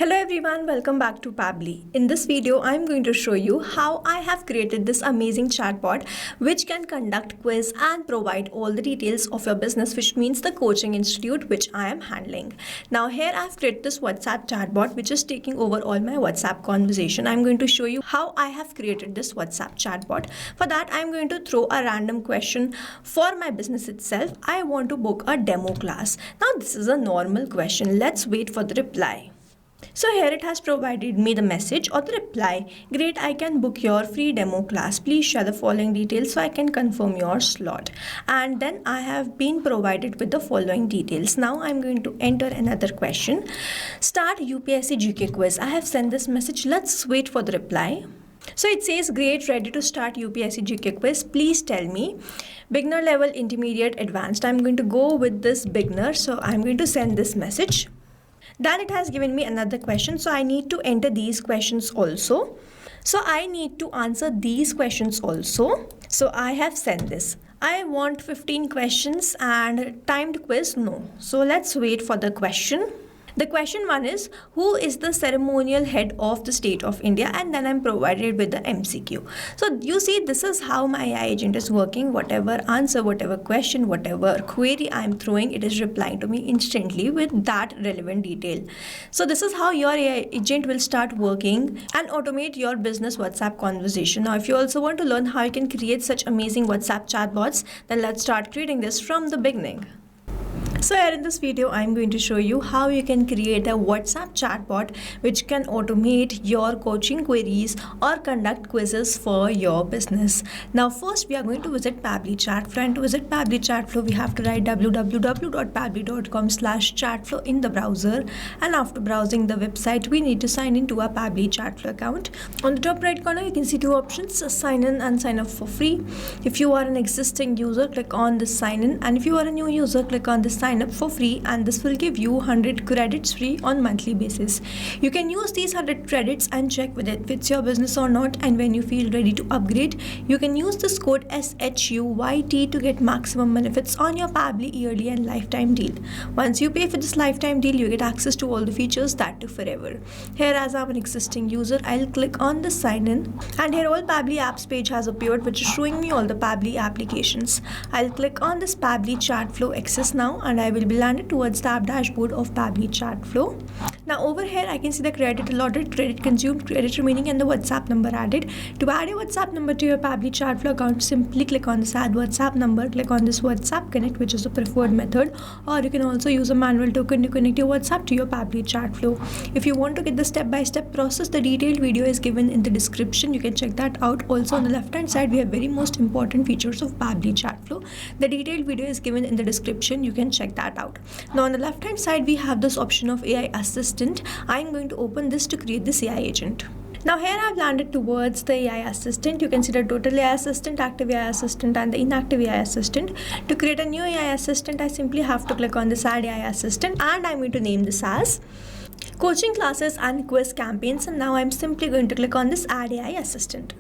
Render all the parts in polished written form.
Hello everyone, welcome back to Pabbly. In this video, I'm going to show you how I have created this amazing chatbot which can conduct quiz and provide all the details of your business, which means the coaching institute which I am handling. Now here I've created this WhatsApp chatbot which is taking over all my WhatsApp conversation. I'm going to show you how I have created this WhatsApp chatbot. For that, I'm going to throw a random question for my business itself. I want to book a demo class. Now this is a normal question. Let's wait for the reply. So here it has provided me the message or the reply. Great, I can book your free demo class. Please share the following details so I can confirm your slot. And then I have been provided with the following details. Now I'm going to enter another question. Start UPSC GK quiz. I have sent this message. Let's wait for the reply. So it says, great, ready to start UPSC GK quiz. Please tell me. Beginner level, intermediate, advanced. I'm going to go with this beginner. So I'm going to send this message. Then it has given me another question, so I need to enter these questions also. So I need to answer these questions also. So I have sent this. I want 15 questions and timed quiz, no. So let's wait for the question. The question one is, who is the ceremonial head of the state of India? And then I'm provided with the MCQ. So you see, this is how my AI agent is working. Whatever answer, whatever question, whatever query I'm throwing, it is replying to me instantly with that relevant detail. So this is how your AI agent will start working and automate your business WhatsApp conversation. Now, if you also want to learn how you can create such amazing WhatsApp chatbots, then let's start creating this from the beginning. So here in this video, I'm going to show you how you can create a WhatsApp chatbot which can automate your coaching queries or conduct quizzes for your business. Now first we are going to visit Pabbly Chatflow, and to visit Pabbly Chatflow we have to write www.pabbly.com/chatflow in the browser, and after browsing the website we need to sign into our Pabbly Chatflow account. On the top right corner you can see two options, sign in and sign up for free. If you are an existing user, click on this sign in, and if you are a new user, click on this sign up for free, and this will give you 100 credits free on monthly basis. You can use these 100 credits and check whether it fits your business or not, and when you feel ready to upgrade, you can use this code SHUYT to get maximum benefits on your Pabbly yearly and lifetime deal. Once you pay for this lifetime deal, you get access to all the features, that too forever. Here, as I'm an existing user, I'll click on the sign in, and here all Pabbly apps page has appeared, which is showing me all the Pabbly applications. I'll click on this Pabbly Chatflow access now, and I will be landed towards the app dashboard of Pabbly Chatflow. Now over here I can see the credit allotted, credit consumed, credit remaining, and the WhatsApp number added. To add a WhatsApp number to your Pabbly Chatflow account, simply click on this add WhatsApp number, click on this WhatsApp connect, which is the preferred method, or you can also use a manual token to connect your WhatsApp to your Pabbly Chatflow. If you want to get the step-by-step process, the detailed video is given in the description. You can check that out. Also on the left hand side we have very most important features of Pabbly Chatflow. The detailed video is given in the description. You can check that out. Now on the left hand side we have this option of AI assistant. I'm going to open this to create this AI agent. Now here I've landed towards the AI assistant. You can see the total AI assistant, active AI assistant, and the inactive AI assistant. To create a new AI assistant, I simply have to click on this add AI assistant, and I'm going to name this as coaching classes and quiz campaigns, and now I'm simply going to click on this add AI assistant.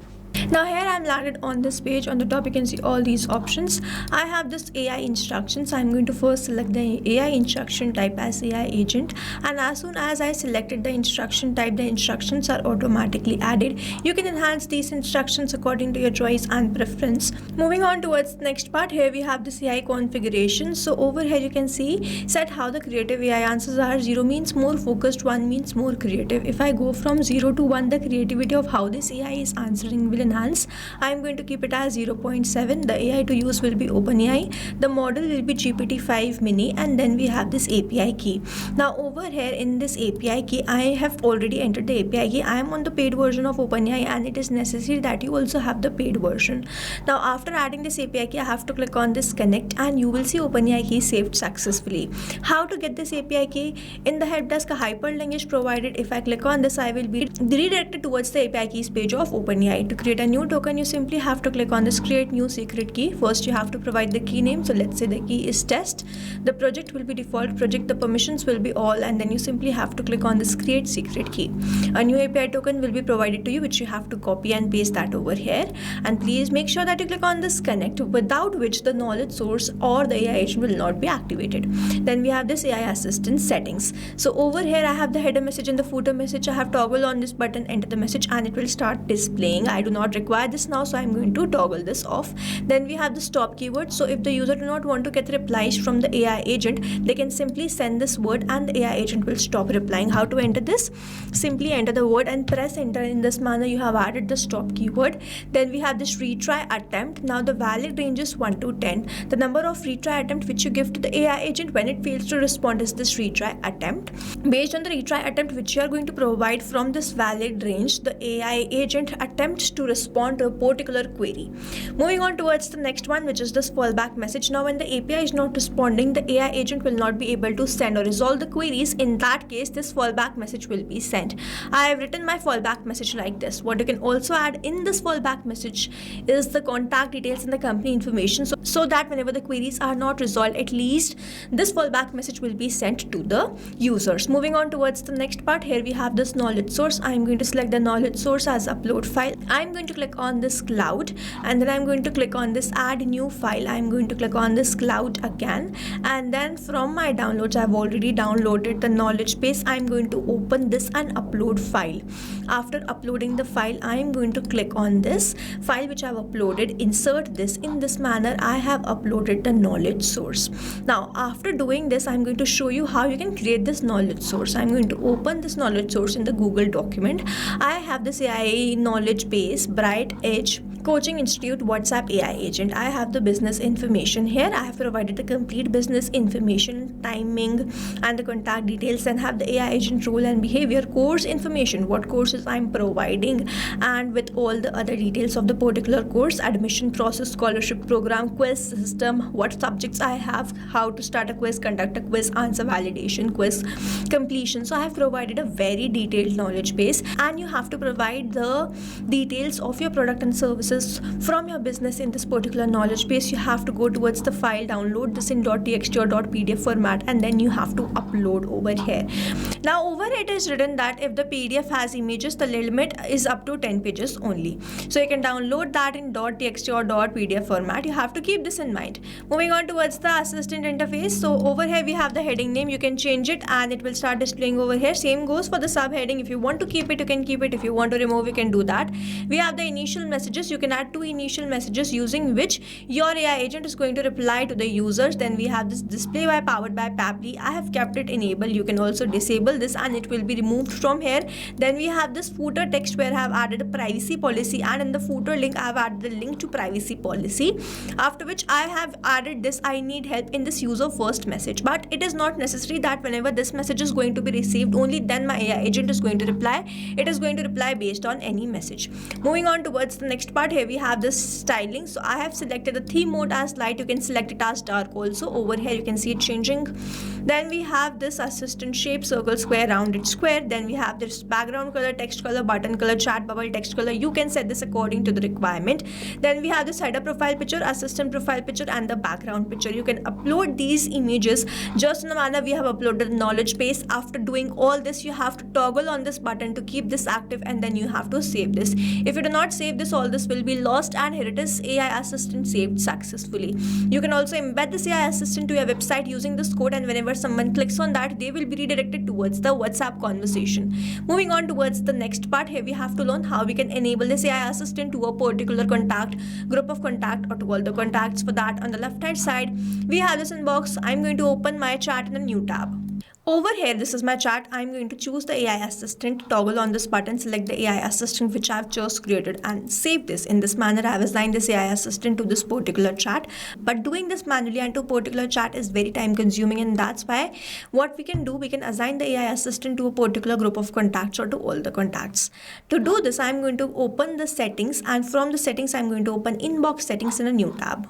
Now here I'm landed on this page. On the top you can see all these options. I have this AI instructions. I'm going to first select the AI instruction type as AI agent, and as soon as I selected the instruction type, the instructions are automatically added. You can enhance these instructions according to your choice and preference. Moving on towards the next part, here we have this AI configuration. So over here you can see set how the creative AI answers are. 0 means more focused, 1 means more creative. If I go from 0 to 1, the creativity of how this AI is answering will enhance. I'm going to keep it as 0.7. The AI to use will be OpenAI. The model will be GPT-5 mini, and then we have this API key. Now over here in this API key, I have already entered the API key. I am on the paid version of OpenAI, and it is necessary that you also have the paid version. Now after adding this API key, I have to click on this connect, and you will see OpenAI key saved successfully. How to get this API key? In the help desk, a hyperlink is provided. If I click on this, I will be redirected towards the API keys page of OpenAI. To create a new token, you simply have to click on this create new secret key. First you have to provide the key name, so let's say the key is test, the project will be default project, the permissions will be all, and then you simply have to click on this create secret key. A new API token will be provided to you, which you have to copy and paste that over here, and please make sure that you click on this connect, without which the knowledge source or the AI agent will not be activated. Then we have this AI assistant settings. So over here I have the header message and the footer message. I have toggle on this button, enter the message, and it will start displaying. I do not require this now, so I'm going to toggle this off. Then we have the stop keyword. So if the user do not want to get replies from the AI agent, they can simply send this word and the AI agent will stop replying. How to enter this? Simply enter the word and press enter. In this manner you have added the stop keyword. Then we have this retry attempt. Now the valid range is 1 to 10. The number of retry attempt which you give to the AI agent when it fails to respond is this retry attempt. Based on the retry attempt which you are going to provide from this valid range, the AI agent attempts to respond to a particular query. Moving on towards the next one, which is this fallback message. Now when the API is not responding, the AI agent will not be able to send or resolve the queries. In that case, this fallback message will be sent. I have written my fallback message like this. What you can also add in this fallback message is the contact details and the company information, so that whenever the queries are not resolved, at least this fallback message will be sent to the users. Moving on towards the next part, here we have this knowledge source. I'm going to select the knowledge source as upload file. I'm going to click on this cloud, and then I'm going to click on this add new file. I'm going to click on this cloud again, and then from my downloads, I've already downloaded the knowledge base. I'm going to open this and upload file. After uploading the file, I'm going to click on this file which I've uploaded, insert this. In this manner I have uploaded the knowledge source. Now after doing this, I'm going to show you how you can create this knowledge source. I'm going to open this knowledge source in the Google document. I have this AI knowledge base, Bright Edge Coaching Institute WhatsApp AI agent. I have the business information here. I have provided the complete business information, timing, and the contact details, and have the AI agent role and behavior, course information, what courses I'm providing, and with all the other details of the particular course, admission process, scholarship program, quiz system, what subjects I have, how to start a quiz, conduct a quiz, answer validation, quiz completion. So I have provided a very detailed knowledge base, and you have to provide the details of your product and services from your business in this particular knowledge base. You have to go towards the file, download this in .txt or .pdf format, and then you have to upload over here. Now over it is written that if the PDF has images, the limit is up to 10 pages only. So you can download that in .txt or .pdf format. You have to keep this in mind. Moving on towards the assistant interface. So over here we have the heading name. You can change it and it will start displaying over here. Same goes for the subheading. If you want to keep it, you can keep it. If you want to remove, you can do that. We have the initial messages. You can add 2 initial messages using which your AI agent is going to reply to the users. Then we have this display by powered by Pabbly. I have kept it enabled. You can also disable this and it will be removed from here. Then we have this footer text where I have added a privacy policy, and in the footer link I have added the link to privacy policy. After which I have added this I need help in this user first message, but it is not necessary that whenever this message is going to be received, only then my AI agent is going to reply. It is going to reply based on any message. Moving on towards the next part, here we have this styling. So I have selected the theme mode as light. You can select it as dark also. Over here you can see it changing. Then we have this assistant shape, circle, square, rounded, square. Then we have this background color, text color, button color, chat bubble, text color. You can set this according to the requirement. Then we have this header profile picture, assistant profile picture, and the background picture. You can upload these images just in the manner we have uploaded the knowledge base. After doing all this, you have to toggle on this button to keep this active, and then you have to save this. If you do not save this, all this will be lost, and here it is, AI assistant saved successfully. You can also embed this AI assistant to your website using this code, and whenever someone clicks on that, they will be redirected towards the WhatsApp conversation. Moving on towards the next part, here we have to learn how we can enable this AI assistant to a particular contact, group of contact, or to all the contacts. For that, on the left hand side, we have this inbox. I'm going to open my chat in a new tab. Over here, this is my chat. I'm going to choose the AI assistant, toggle on this button, select the AI assistant which I've just created, and save this. In this manner, I've assigned this AI assistant to this particular chat. But doing this manually and to a particular chat is very time consuming, and that's why what we can do, we can assign the AI assistant to a particular group of contacts or to all the contacts. To do this, I'm going to open the settings, and from the settings, I'm going to open inbox settings in a new tab.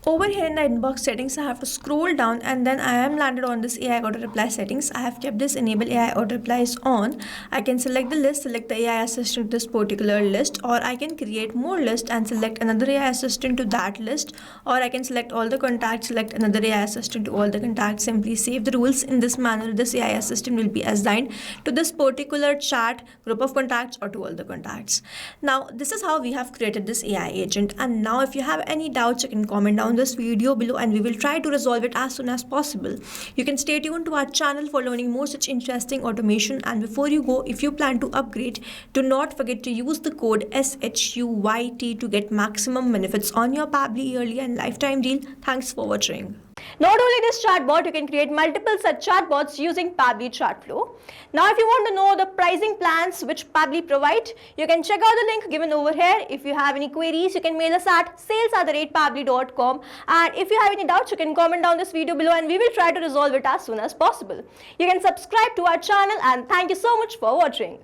Over here in the inbox settings, I have to scroll down and then I am landed on this AI auto reply settings. I have kept this enable AI auto replies on. I can select the list, select the AI assistant to this particular list, or I can create more list and select another AI assistant to that list, or I can select all the contacts, select another AI assistant to all the contacts. Simply save the rules. In this manner, this AI assistant will be assigned to this particular chat group of contacts or to all the contacts. Now, this is how we have created this AI agent. And now if you have any doubts, you can comment down this video below and we will try to resolve it as soon as possible. You can stay tuned to our channel for learning more such interesting automation. And before you go, if you plan to upgrade, do not forget to use the code SHUYT to get maximum benefits on your Pabbly yearly and lifetime deal. Thanks for watching. Not only this chatbot, you can create multiple such chatbots using Pabbly Chatflow. Now, if you want to know the pricing plans which Pabbly provide, you can check out the link given over here. If you have any queries, you can mail us at sales@pabbly.com. And if you have any doubts, you can comment down this video below and we will try to resolve it as soon as possible. You can subscribe to our channel and thank you so much for watching.